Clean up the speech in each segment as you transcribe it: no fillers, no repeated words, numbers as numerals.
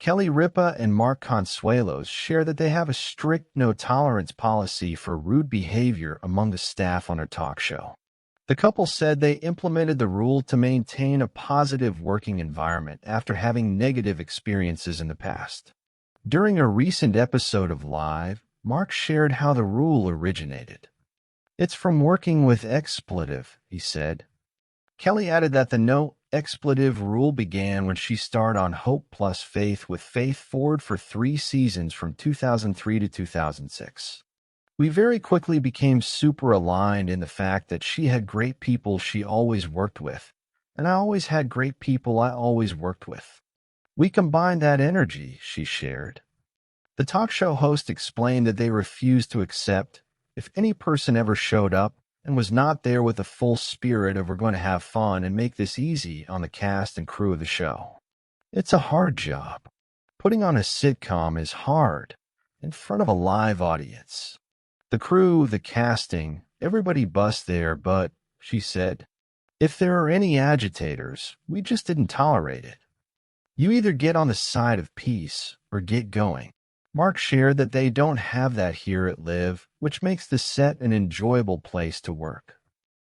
Kelly Ripa and Mark Consuelos share that they have a strict no-tolerance policy for rude behavior among the staff on their talk show. The couple said they implemented the rule to maintain a positive working environment after having negative experiences in the past. During a recent episode of Live, Mark shared how the rule originated. "It's from working with expletive," he said. Kelly added that the no expletive rule began when she starred on Hope Plus Faith with Faith Ford for 3 seasons from 2003 to 2006. "We very quickly became super aligned in the fact that she had great people she always worked with, and I always had great people I always worked with. We combined that energy," she shared. The talk show host explained that they refused to accept if any person ever showed up and was not there with the full spirit of "we're going to have fun and make this easy" on the cast and crew of the show. "It's a hard job. Putting on a sitcom is hard, in front of a live audience. The crew, the casting, everybody busts there, but," she said, "if there are any agitators, we just didn't tolerate it. You either get on the side of peace or get going." Mark shared that they don't have that here at Live, which makes the set an enjoyable place to work.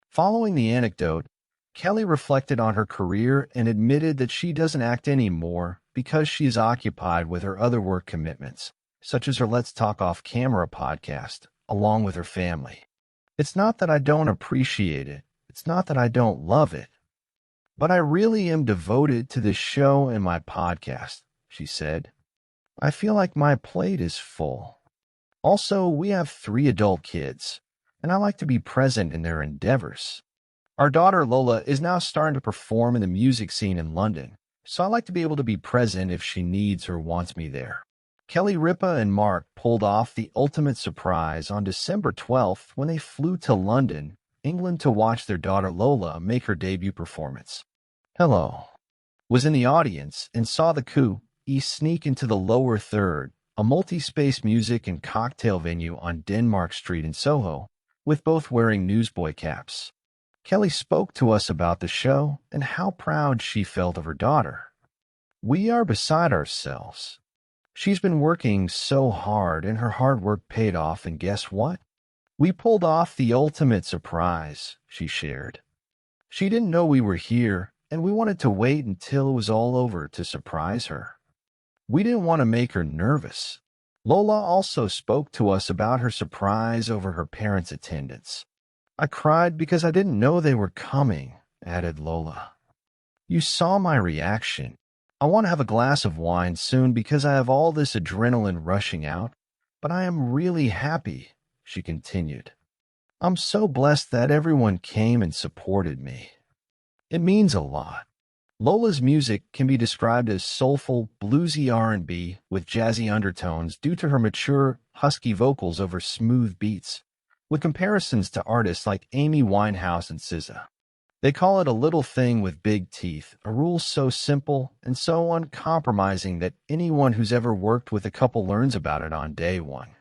Following the anecdote, Kelly reflected on her career and admitted that she doesn't act anymore because she is occupied with her other work commitments, such as her Let's Talk Off Camera podcast, along with her family. "It's not that I don't appreciate it. It's not that I don't love it. But I really am devoted to this show and my podcast," she said. "I feel like my plate is full. Also, we have 3 adult kids, and I like to be present in their endeavors. Our daughter Lola is now starting to perform in the music scene in London, so I like to be able to be present if she needs or wants me there." Kelly Ripa and Mark pulled off the ultimate surprise on December 12th when they flew to London, England to watch their daughter Lola make her debut performance. Hello was in the audience and saw the coup sneak into the lower third, a multi-space music and cocktail venue on Denmark Street in Soho, with both wearing newsboy caps. Kelly spoke to us about the show and how proud she felt of her daughter. "We are beside ourselves. She's been working so hard, and her hard work paid off, and guess what? We pulled off the ultimate surprise," she shared. "She didn't know we were here, and we wanted to wait until it was all over to surprise her. We didn't want to make her nervous." Lola also spoke to us about her surprise over her parents' attendance. "I cried because I didn't know they were coming," added Lola. "You saw my reaction. I want to have a glass of wine soon because I have all this adrenaline rushing out, but I am really happy," she continued. "I'm so blessed that everyone came and supported me. It means a lot." Lola's music can be described as soulful, bluesy R&B with jazzy undertones due to her mature, husky vocals over smooth beats, with comparisons to artists like Amy Winehouse and SZA. They call it a little thing with big teeth, a rule so simple and so uncompromising that anyone who's ever worked with a couple learns about it on day one.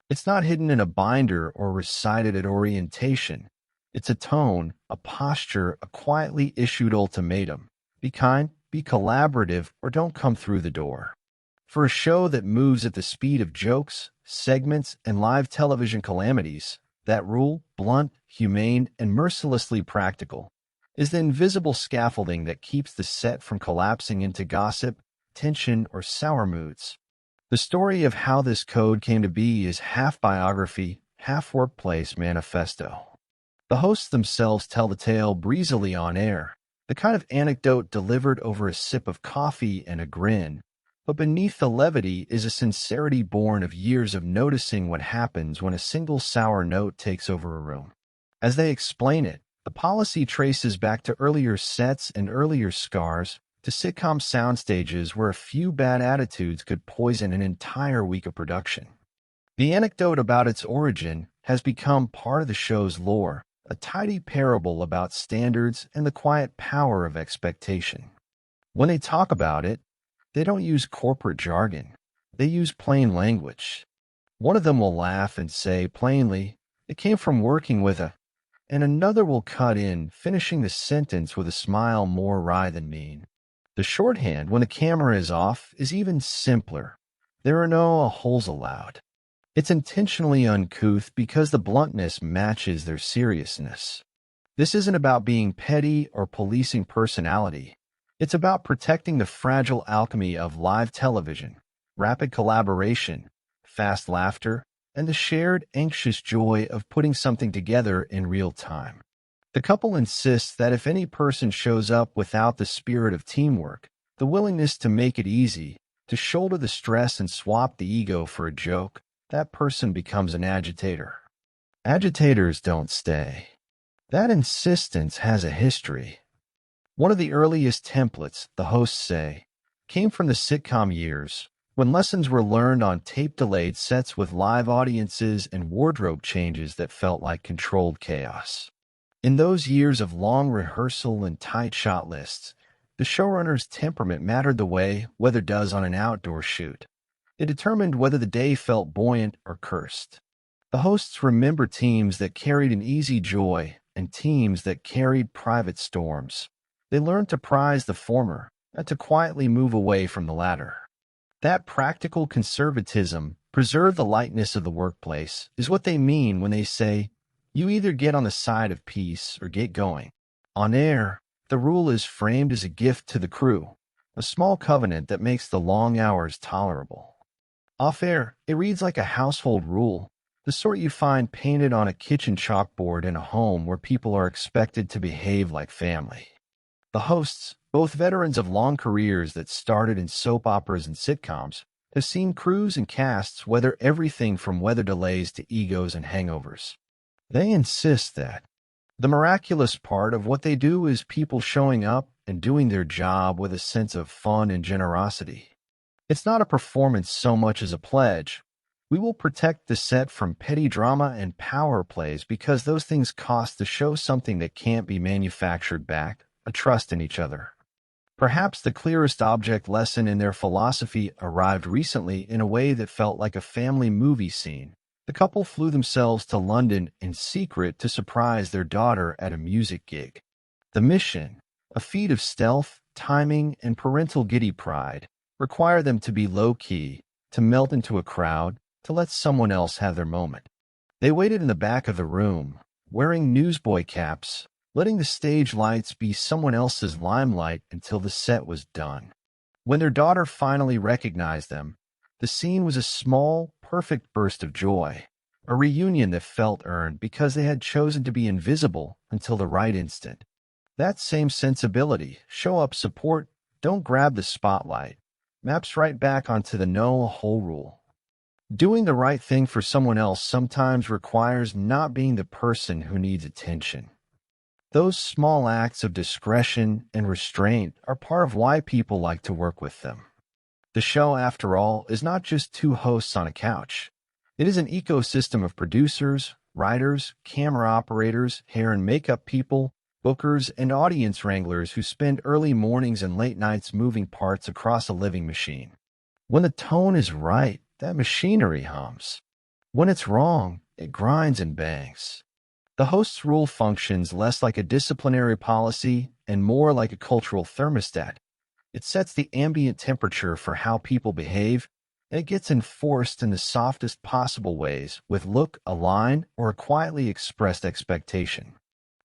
It's not hidden in a binder or recited at orientation. It's a tone, a posture, a quietly issued ultimatum. Be kind, be collaborative, or don't come through the door. For a show that moves at the speed of jokes, segments, and live television calamities, that rule, blunt, humane, and mercilessly practical, is the invisible scaffolding that keeps the set from collapsing into gossip, tension, or sour moods. The story of how this code came to be is half biography, half workplace manifesto. The hosts themselves tell the tale breezily on air, the kind of anecdote delivered over a sip of coffee and a grin, but beneath the levity is a sincerity born of years of noticing what happens when a single sour note takes over a room. As they explain it, the policy traces back to earlier sets and earlier scars, to sitcom soundstages where a few bad attitudes could poison an entire week of production. The anecdote about its origin has become part of the show's lore, a tidy parable about standards and the quiet power of expectation. When they talk about it, they don't use corporate jargon. They use plain language. One of them will laugh and say plainly, "It came from working with a," and another will cut in, finishing the sentence with a smile more wry than mean. The shorthand, when the camera is off, is even simpler. There are no holes allowed. It's intentionally uncouth because the bluntness matches their seriousness. This isn't about being petty or policing personality. It's about protecting the fragile alchemy of live television, rapid collaboration, fast laughter, and the shared anxious joy of putting something together in real time. The couple insists that if any person shows up without the spirit of teamwork, the willingness to make it easy, to shoulder the stress and swap the ego for a joke, that person becomes an agitator. Agitators don't stay. That insistence has a history. One of the earliest templates, the hosts say, came from the sitcom years, when lessons were learned on tape-delayed sets with live audiences and wardrobe changes that felt like controlled chaos. In those years of long rehearsal and tight shot lists, the showrunner's temperament mattered the way weather does on an outdoor shoot. It determined whether the day felt buoyant or cursed. The hosts remember teams that carried an easy joy and teams that carried private storms. They learned to prize the former and to quietly move away from the latter. That practical conservatism, preserve the lightness of the workplace, is what they mean when they say, you either get on the side of peace or get going. On air, the rule is framed as a gift to the crew, a small covenant that makes the long hours tolerable. Off air, it reads like a household rule, the sort you find painted on a kitchen chalkboard in a home where people are expected to behave like family. The hosts, both veterans of long careers that started in soap operas and sitcoms, have seen crews and casts weather everything from weather delays to egos and hangovers. They insist that the miraculous part of what they do is people showing up and doing their job with a sense of fun and generosity. It's not a performance so much as a pledge. We will protect the set from petty drama and power plays because those things cost the show something that can't be manufactured back, a trust in each other. Perhaps the clearest object lesson in their philosophy arrived recently in a way that felt like a family movie scene. The couple flew themselves to London in secret to surprise their daughter at a music gig. The mission, a feat of stealth, timing, and parental giddy pride, required them to be low-key, to melt into a crowd, to let someone else have their moment. They waited in the back of the room, wearing newsboy caps, letting the stage lights be someone else's limelight until the set was done. When their daughter finally recognized them, the scene was a small, perfect burst of joy, a reunion that felt earned because they had chosen to be invisible until the right instant. That same sensibility, show up support, don't grab the spotlight, maps right back onto the no-hole rule. Doing the right thing for someone else sometimes requires not being the person who needs attention. Those small acts of discretion and restraint are part of why people like to work with them. The show, after all, is not just two hosts on a couch. It is an ecosystem of producers, writers, camera operators, hair and makeup people, bookers, and audience wranglers who spend early mornings and late nights moving parts across a living machine. When the tone is right, that machinery hums. When it's wrong, it grinds and bangs. The host's rule functions less like a disciplinary policy and more like a cultural thermostat. It sets the ambient temperature for how people behave, and it gets enforced in the softest possible ways with look, a line, or a quietly expressed expectation.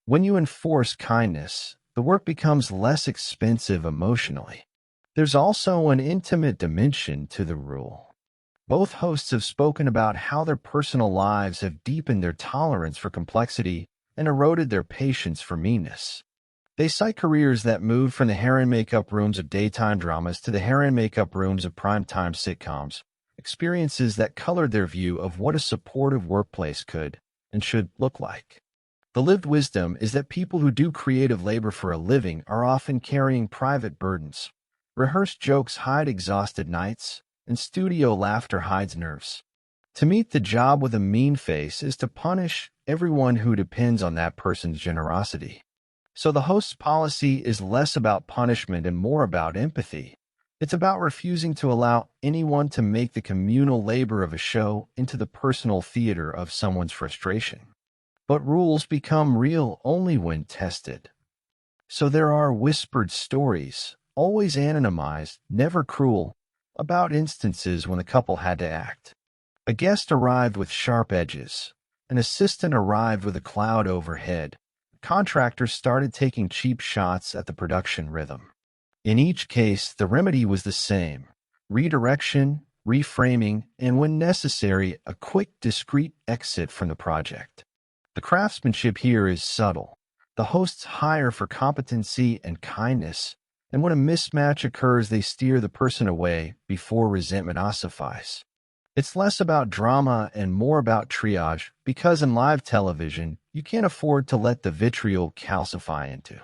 When you enforce kindness, the work becomes less expensive emotionally. There's also an intimate dimension to the rule. Both hosts have spoken about how their personal lives have deepened their tolerance for complexity and eroded their patience for meanness. They cite careers that moved from the hair and makeup rooms of daytime dramas to the hair and makeup rooms of primetime sitcoms, experiences that colored their view of what a supportive workplace could and should look like. The lived wisdom is that people who do creative labor for a living are often carrying private burdens. Rehearsed jokes hide exhausted nights, and studio laughter hides nerves. To meet the job with a mean face is to punish everyone who depends on that person's generosity. So the host's policy is less about punishment and more about empathy. It's about refusing to allow anyone to make the communal labor of a show into the personal theater of someone's frustration. But rules become real only when tested. So there are whispered stories, always anonymized, never cruel, about instances when the couple had to act. A guest arrived with sharp edges. An assistant arrived with a cloud overhead. Contractors started taking cheap shots at the production rhythm. In each case, the remedy was the same: redirection, reframing, and when necessary, a quick, discreet exit from the project. The craftsmanship here is subtle. The hosts hire for competency and kindness, and when a mismatch occurs, they steer the person away before resentment ossifies. It's less about drama and more about triage, because in live television, you can't afford to let the vitriol calcify into